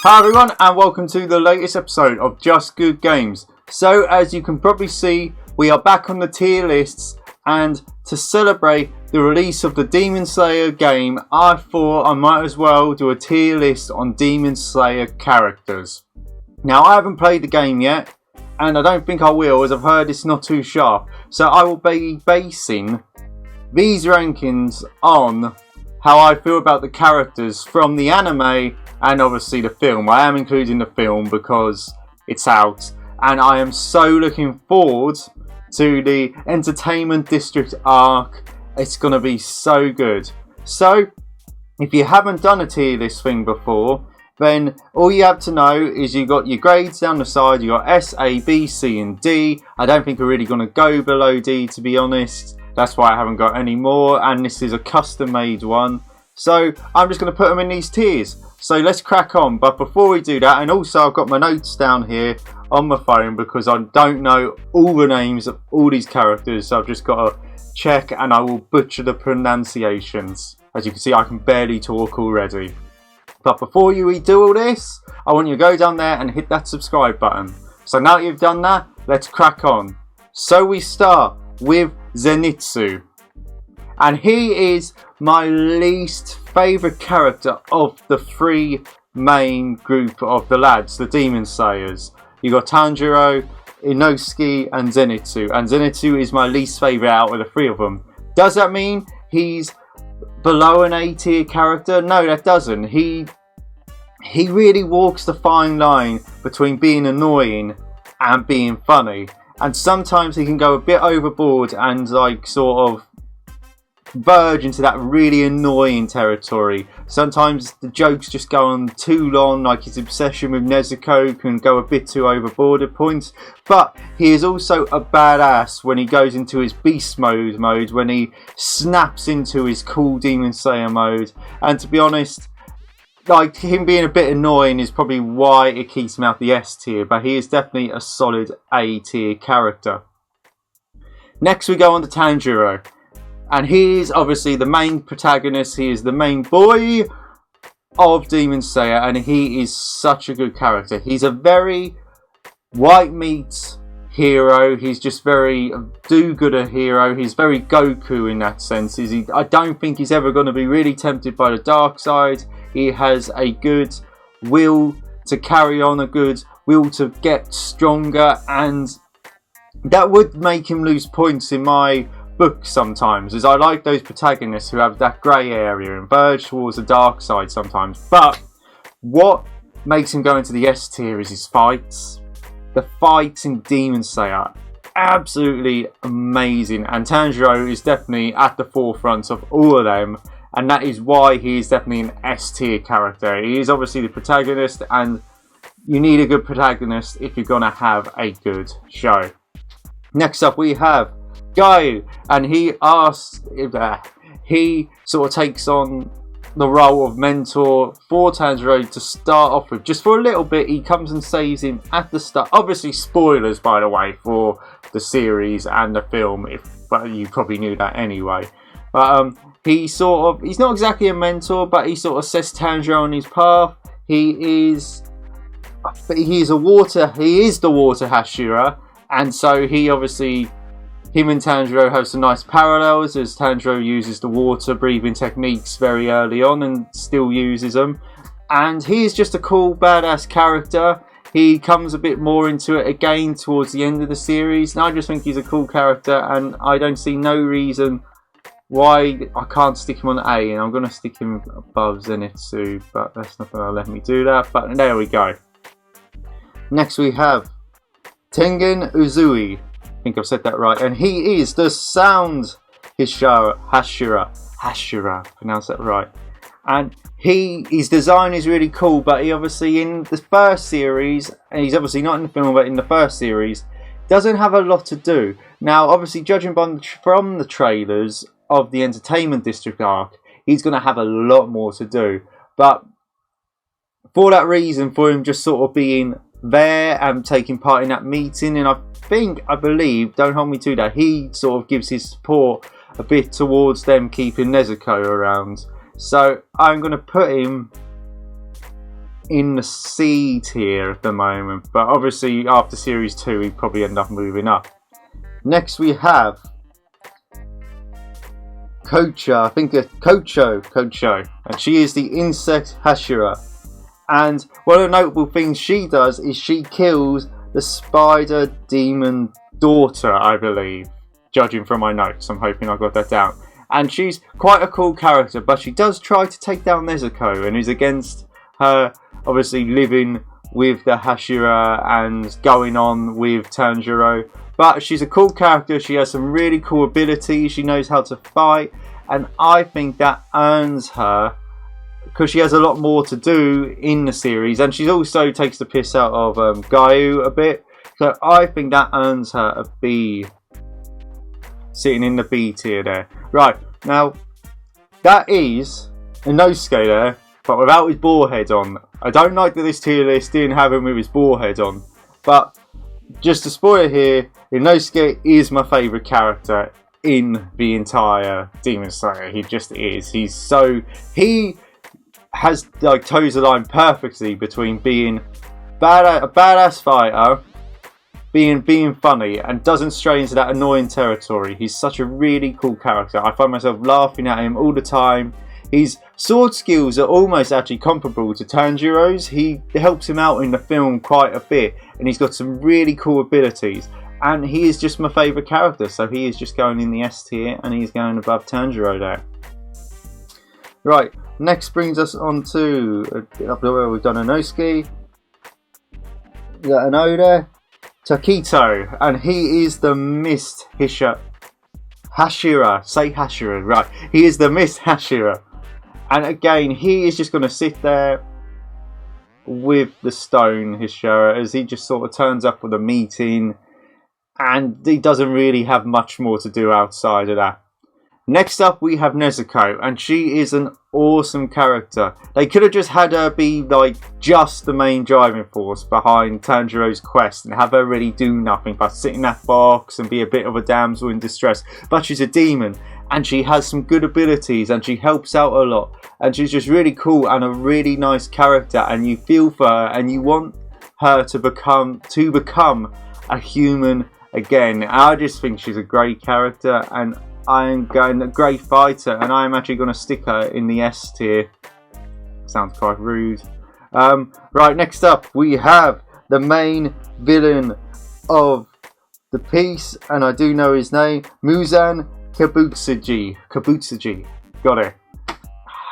Hi everyone, and welcome to the latest episode of Just Good Games. So as you can probably see, we are back on the tier lists, and to celebrate the release of the Demon Slayer game, I thought I might as well do a tier list on Demon Slayer characters. Now I haven't played the game yet, and I don't think I will, as I've heard it's not too sharp. So I will be basing these rankings on how I feel about the characters from the anime and obviously the film. I am including the film because it's out, and I am so looking forward to the Entertainment District arc. It's going to be so good. So if you haven't done a tier list thing before, then all you have to know is you got your grades down the side. You got S, A, B, C and D. I don't think we're really going to go below D, to be honest. That's why I haven't got any more, and this is a custom made one. So I'm just going to put them in these tiers. So let's crack on. But before we do that, and also I've got my notes down here on my phone because I don't know all the names of all these characters. So I've just got to check, and I will butcher the pronunciations. As you can see, I can barely talk already. But before you do all this, I want you to go down there and hit that subscribe button. So now that you've done that, let's crack on. So we start with Zenitsu. And he is my least favourite character of the three main group of the lads, the Demon Slayers. You got Tanjiro, Inosuke and Zenitsu. And Zenitsu is my least favourite out of the three of them. Does that mean he's below an A tier character? No, that doesn't. He really walks the fine line between being annoying and being funny. And sometimes he can go a bit overboard and like sort of verge into that really annoying territory. Sometimes the jokes just go on too long, like his obsession with Neziko can go a bit too overboard at points. But he is also a badass when he goes into his beast mode, when he snaps into his cool Demon Slayer mode. And to be honest, like him being a bit annoying is probably why it keeps him out the S tier, but he is definitely a solid A tier character. Next we go on to Tanjiro. And he is obviously the main protagonist. He is the main boy of Demon Slayer, and he is such a good character. He's a very white meat hero. He's just very do-gooder hero. He's very Goku in that sense. I don't think he's ever going to be really tempted by the dark side. He has a good will to carry on, a good will to get stronger, and that would make him lose points in my book sometimes, as I like those protagonists who have that grey area and verge towards the dark side sometimes. But what makes him go into the S tier is his fights. The fights in Demon Slayer are absolutely amazing, and Tanjiro is definitely at the forefront of all of them, and that is why he is definitely an S tier character. He is obviously the protagonist, and you need a good protagonist if you're going to have a good show. Next up we have Guy, and he sort of takes on the role of mentor for Tanjiro to start off with. Just for a little bit, he comes and saves him at the start. Obviously spoilers, by the way, for the series and the film, but you probably knew that anyway. But he's not exactly a mentor, but he sort of sets Tanjiro on his path. He is the water Hashira, and so him and Tanjiro have some nice parallels, as Tanjiro uses the water breathing techniques very early on and still uses them. And he is just a cool, badass character. He comes a bit more into it again towards the end of the series. And I just think he's a cool character, and I don't see no reason why I can't stick him on A. And I'm going to stick him above Zenitsu, but that's not going to let me do that. But there we go. Next we have Tengen Uzui. I think I've said that right, and he is the Sound Hashira, pronounce that right. And his design is really cool, but he obviously in the first series, and he's obviously not in the film, but in the first series, doesn't have a lot to do. Now, obviously, judging from the trailers of the Entertainment District arc, he's going to have a lot more to do. But for that reason, for him just sort of being there and taking part in that meeting, and I believe, don't hold me to that, he sort of gives his support a bit towards them keeping Neziko around. So I'm going to put him in the C tier at the moment, but obviously after series 2 he'd probably end up moving up. Next we have Kocho, I think it's Kocho, and she is the insect Hashira. And one of the notable things she does is she kills the spider demon daughter, I believe, judging from my notes. I'm hoping I got that down. And she's quite a cool character, but she does try to take down Neziko and is against her obviously living with the Hashira and going on with Tanjiro. But she's a cool character, she has some really cool abilities, she knows how to fight, and I think that earns her, because she has a lot more to do in the series, and she also takes the piss out of Gayu a bit, so I think that earns her a B, sitting in the B tier there. Right, now that is Inosuke there, but without his boar head on. I don't like that this tier list didn't have him with his boar head on, but just to spoil here, Inosuke is my favourite character in the entire Demon Slayer. He just is. He has like toes the line perfectly between being a badass fighter, being funny, and doesn't stray into that annoying territory. He's such a really cool character. I find myself laughing at him all the time. His sword skills are almost actually comparable to Tanjiro's. He helps him out in the film quite a bit, and he's got some really cool abilities. And he is just my favourite character, so he is just going in the S tier, and he's going above Tanjiro there. Right, next brings us on to up where we've done Inosuke. We got an Oda, Takito, and he is the Mist Hashira. Say Hashira, right? He is the Mist Hashira. And again, he is just going to sit there with the stone Hashira as he just sort of turns up with a meeting, and he doesn't really have much more to do outside of that. Next up we have Neziko, and she is an awesome character. They could have just had her be like just the main driving force behind Tanjiro's quest and have her really do nothing but sit in that box and be a bit of a damsel in distress. But she's a demon, and she has some good abilities, and she helps out a lot, and she's just really cool and a really nice character, and you feel for her and you want her to become a human again. I just think she's a great character, and I'm going a great fighter, and I'm actually going to stick her in the S tier. Sounds quite rude. Right, next up we have the main villain of the piece, and I do know his name, Muzan Kabutsuji. Got it. I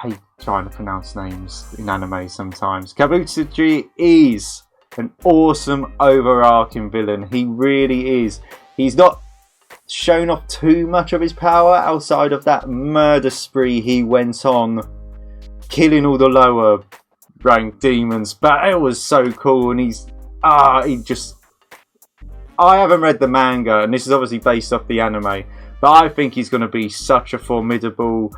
hate trying to pronounce names in anime sometimes. Kabutsuji is an awesome overarching villain. He really is. He's not shown off too much of his power outside of that murder spree he went on, killing all the lower ranked demons, but it was so cool. And I haven't read the manga, and this is obviously based off the anime, but I think he's going to be such a formidable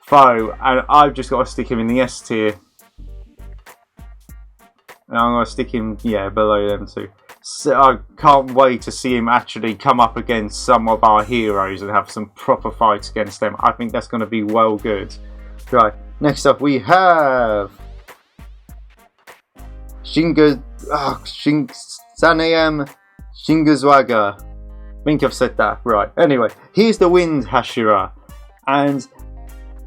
foe, and I've just got to stick him in the S tier. And I'm going to stick him, below them too. So I can't wait to see him actually come up against some of our heroes and have some proper fights against them. I think that's going to be well good. Right, next up we have Sanayam Shingazuaga. I think I've said that right. Anyway, here's the Wind Hashira, and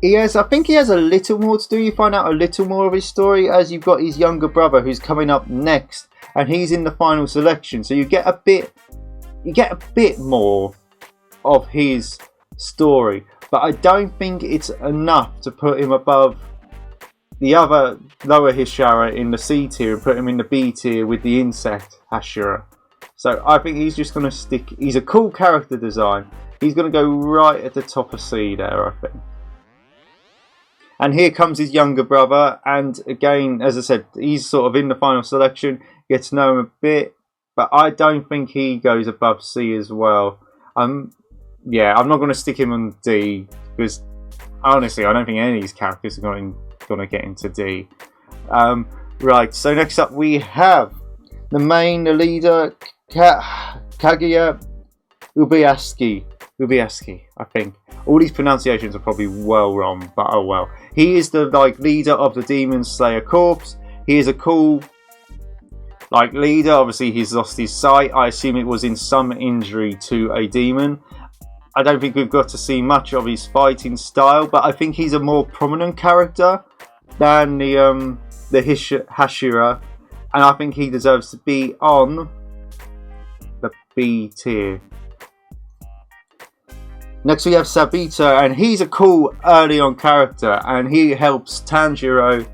I think he has a little more to do. You find out a little more of his story as you've got his younger brother who's coming up next, and he's in the final selection. So you get a bit more of his story, but I don't think it's enough to put him above the other lower Hashira in the C tier and put him in the B tier with the insect Hashira. So I think he's just going to stick. He's a cool character design. He's going to go right at the top of C there, I think. And here comes his younger brother, and again, as I said, he's sort of in the final selection. Get to know him a bit, but I don't think he goes above C as well. I'm not going to stick him on D, because honestly, I don't think any of these characters are going to get into D. Right, so next up we have the leader, Kaguya Ubuyasuki, I think. All these pronunciations are probably well wrong, but oh well. He is the leader of the Demon Slayer Corps. he is a cool like leader. Obviously he's lost his sight. I assume it was in some injury to a demon. I don't think we've got to see much of his fighting style, but I think he's a more prominent character than the Hashira, and I think he deserves to be on the B tier. Next we have Sabita, and he's a cool early on character, and he helps Tanjiro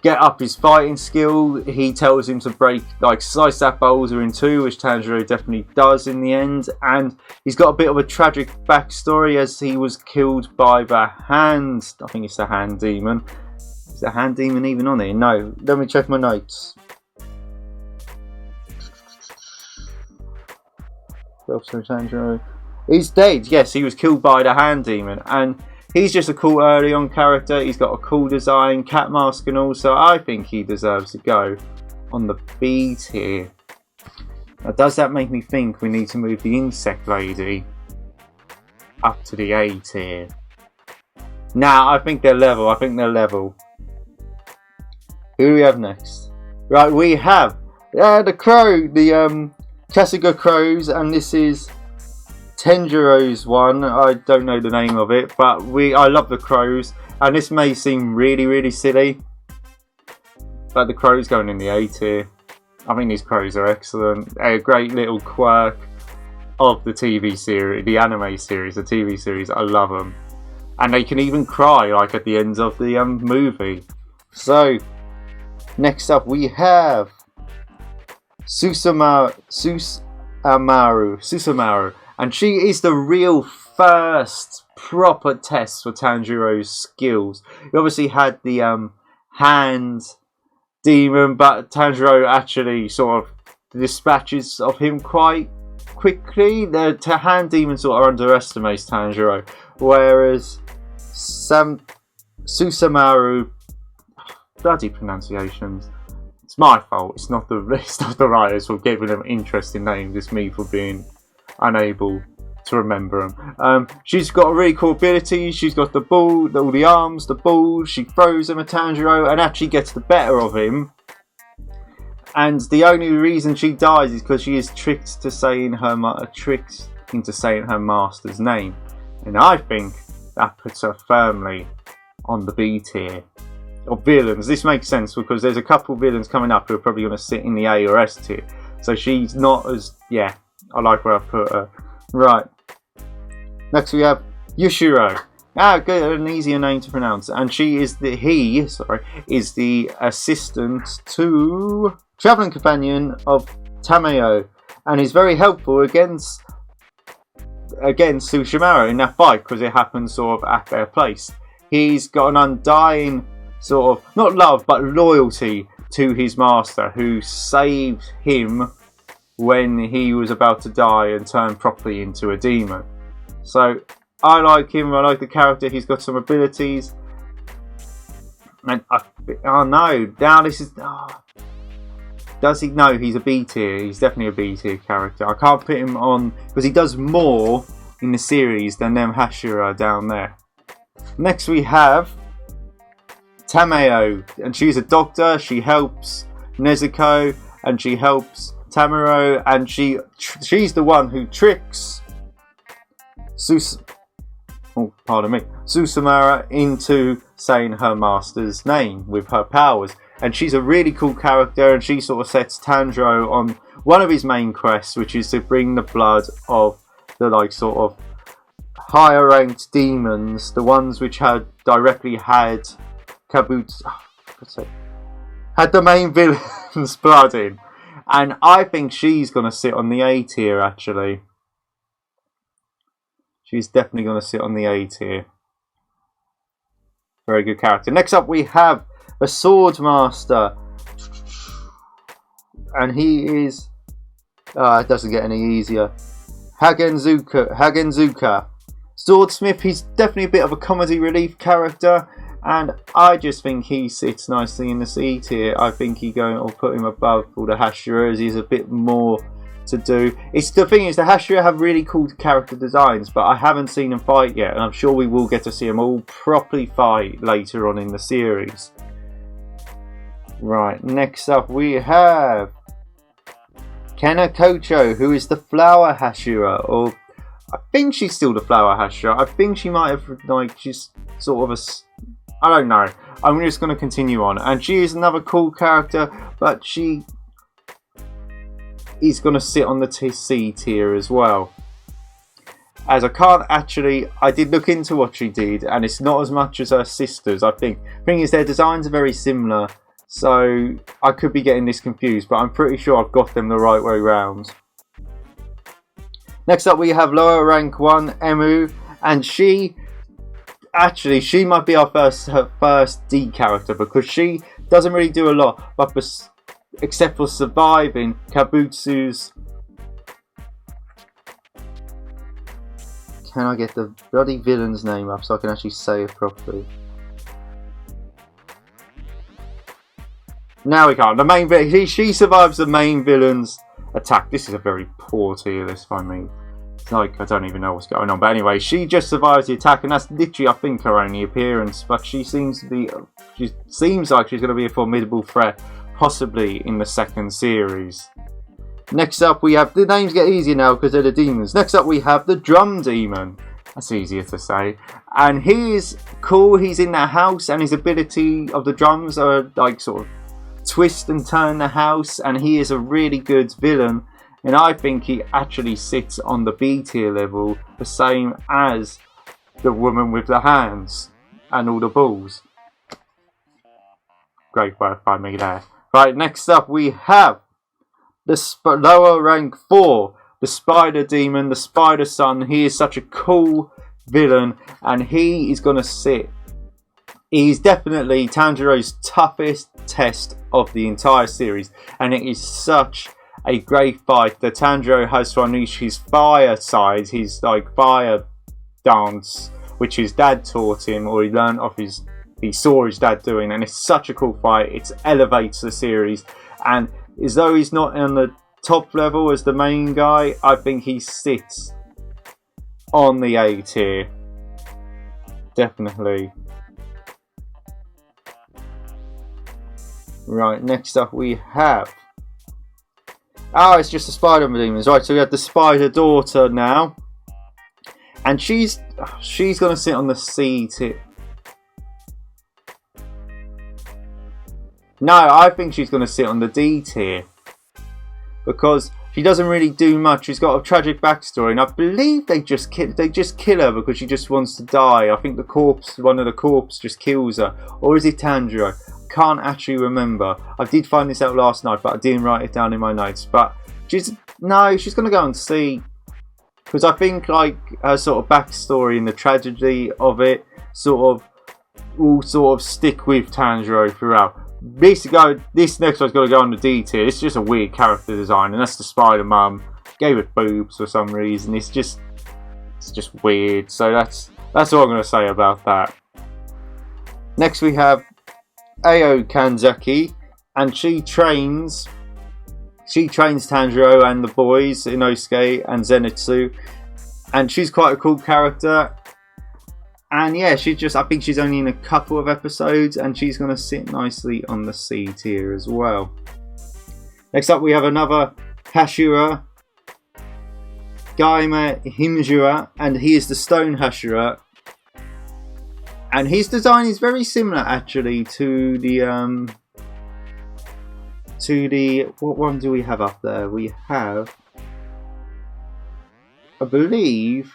get up his fighting skill. He tells him to break, like slice that boulder in two, which Tanjiro definitely does in the end. And he's got a bit of a tragic backstory as he was killed by the hand. I think it's the hand demon. Is the hand demon even on here? No. Let me check my notes. Tanjiro. He's dead. Yes, he was killed by the hand demon, and he's just a cool early on character. He's got a cool design, cat mask and all, so I think he deserves to go on the B tier. Now, does that make me think we need to move the insect lady up to the A tier? Nah, I think they're level. Who do we have next? Right, we have the crow, the Kasuga crows, and this is Tenjiro's one. I don't know the name of it, but I love the crows, and this may seem really silly, but the crows going in the A tier. I think these crows are excellent. A great little quirk of the TV series, the anime series, the TV series. I love them, and they can even cry like at the end of the movie. So next up we have Susamaru, and she is the real first proper test for Tanjiro's skills. We obviously had the hand demon, but Tanjiro actually sort of dispatches of him quite quickly. The hand demon sort of underestimates Tanjiro, whereas Susamaru, bloody pronunciations. It's my fault. It's not the writers for giving them interesting names. It's me for being unable to remember them. She's got a really cool ability. She's got the ball, all the arms, the balls. She throws them at Tanjiro and actually gets the better of him. And the only reason she dies is because she is tricked into saying her master's name. And I think that puts her firmly on the B tier of villains. This makes sense because there's a couple villains coming up who are probably going to sit in the A or S tier. So she's not as, yeah, I like where I put her. Right. Next we have Yoshiro. Good, an easier name to pronounce. And he is the assistant to traveling companion of Tameo, and he's very helpful against Sushimaru in that fight because it happens sort of at their place. He's got an undying sort of, not love, but loyalty to his master, who saved him when he was about to die and turn properly into a demon. So I like him. I like the character. He's got some abilities. And does he? No, he's a B tier. He's definitely a B tier character. I can't put him on because he does more in the series than them Hashira down there. Next we have Tameo, and she's a doctor. She helps Neziko and she helps Tamero, and she's the one who tricks Susamara into saying her master's name with her powers. And she's a really cool character, and she sort of sets Tanjiro on one of his main quests, which is to bring the blood of the sort of higher ranked demons, the ones which had directly had had the main villain's blood in. And I think she's going to sit on the A tier, actually. She's definitely going to sit on the A tier. Very good character. Next up we have the Swordmaster. And he is... it doesn't get any easier. Hagenzuka. Swordsmith, he's definitely a bit of a comedy relief character. And I just think he sits nicely in the C tier. I think I'll put him above all the Hashiras. He's a bit more to do. The thing is, the Hashira have really cool character designs, but I haven't seen them fight yet, and I'm sure we will get to see them all properly fight later on in the series. Right, next up we have Kenna Kocho, who is the Flower Hashira, or I think she's still the Flower Hashira. I think she might have, like, she's sort of I don't know. I'm just going to continue on. And she is another cool character, but she is going to sit on the C tier as well. As I can't actually, I did look into what she did, and it's not as much as her sisters, I think. The thing is, their designs are very similar, so I could be getting this confused, but I'm pretty sure I've got them the right way round. Next up we have lower rank 1, Emu, and she might be her first D character, because she doesn't really do a lot, but except for surviving Kabutsu's... Can I get the bloody villain's name up so I can actually say it properly? Now we can't. The main villain, she survives the main villain's attack. This is a very poor tier list by me. It's like, I don't even know what's going on. But anyway, she just survives the attack, and that's literally, I think, her only appearance. But she seems like she's going to be a formidable threat, possibly in the second series. Next up we have, the names get easier now because they're the demons. Next up we have the Drum Demon. That's easier to say. And he is cool. He's in that house, and his ability of the drums are like sort of twist and turn the house, and he is a really good villain, and I think he actually sits on the B tier level, the same as the woman with the hands and all the balls. Great work by me there. Right, next up we have the lower rank 4, the Spider Demon, the Spider Son. He is such a cool villain, and he is going to sit. He's definitely Tanjiro's toughest test of the entire series, and it is such a great fight that Tanjiro has to unleash his fire side, his like fire dance, which his dad taught him, or he learned off he saw his dad doing, and it's such a cool fight. It elevates the series, and as though he's not on the top level as the main guy, I think he sits on the A tier. Definitely. Right, next up we have... Oh, it's just the Spider Demons. Right, so we have the Spider Daughter now. And she's going to sit on the C tier. No, I think she's going to sit on the D tier, because she doesn't really do much. She's got a tragic backstory, and I believe they just kill her because she just wants to die. I think one of the corpse just kills her, or is it Tanjiro? Can't actually remember. I did find this out last night, but I didn't write it down in my notes. But she's going to go and see, because I think like her sort of backstory and the tragedy of it will sort of stick with Tanjiro throughout. This next one's got to go on the D tier. It's just a weird character design, and that's the Spider Mum. Gave it boobs for some reason. It's just weird. So that's all I'm going to say about that. Next we have Ao Kanzaki, and she trains Tanjiro and the boys, Inosuke and Zenitsu, and she's quite a cool character. And yeah, I think she's only in a couple of episodes, and she's going to sit nicely on the C tier as well. Next up we have another Hashira, Gaima Himjura, and he is the Stone Hashira. And his design is very similar actually to the what one do we have up there? We have, I believe,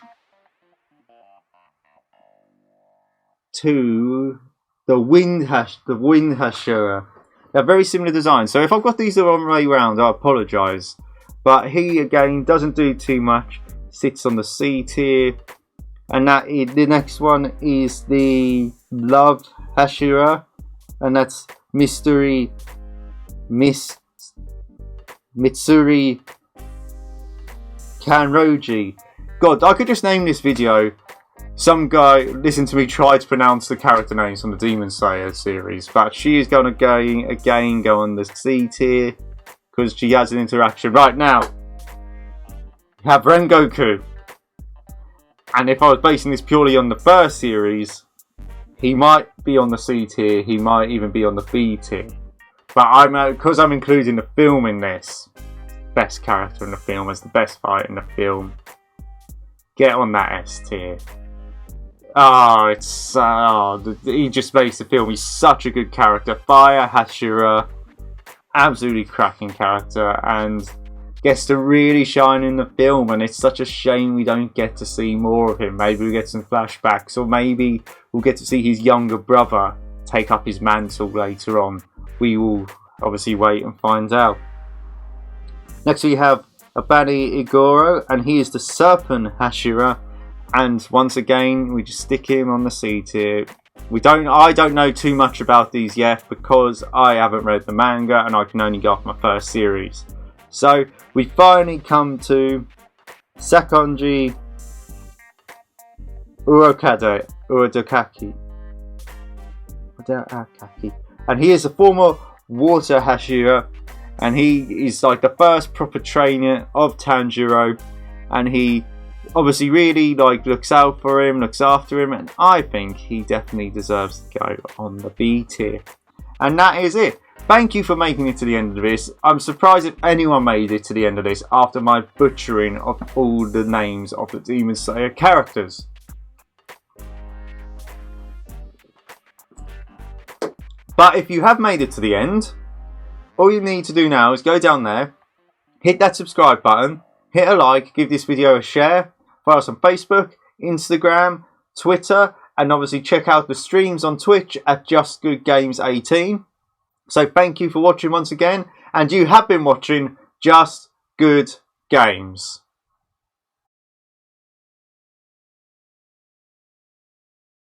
to the Wind Hashira. They're very similar designs. So if I've got these the wrong way round, I apologise. But he again doesn't do too much. Sits on the C tier. And the next one is the Love Hashira, and that's Mitsuri Kanroji. God, I could just name this video. Some guy, listen to me try to pronounce the character names from the Demon Slayer series, but she is going to again go on the C tier because she has an interaction. Right now, we have Rengoku. And if I was basing this purely on the first series, he might be on the C tier, he might even be on the B tier. But because I'm including the film in this, best character in the film as the best fight in the film. Get on that S tier. Oh, he just makes the film. He's such a good character. Fire Hashira, absolutely cracking character, and gets to really shine in the film. And it's such a shame we don't get to see more of him. Maybe we get some flashbacks, or maybe we'll get to see his younger brother take up his mantle later on. We will obviously wait and find out. Next we have Abani Igoro, and he is the Serpent Hashira. And once again, we just stick him on the C tier. I don't know too much about these yet because I haven't read the manga and I can only go off my first series. So we finally come to Sakonji Urodokaki. And he is a former water Hashira, and he is like the first proper trainer of Tanjiro, and he obviously really looks after him, and I think he definitely deserves to go on the B tier. And that is it. Thank you for making it to the end of this. I'm surprised if anyone made it to the end of this after my butchering of all the names of the Demon Slayer characters. But if you have made it to the end, all you need to do now is go down there, hit that subscribe button, hit a like, give this video a share, follow us on Facebook, Instagram, Twitter, and obviously check out the streams on Twitch at Just Good Games 18. So thank you for watching once again, and you have been watching Just Good Games.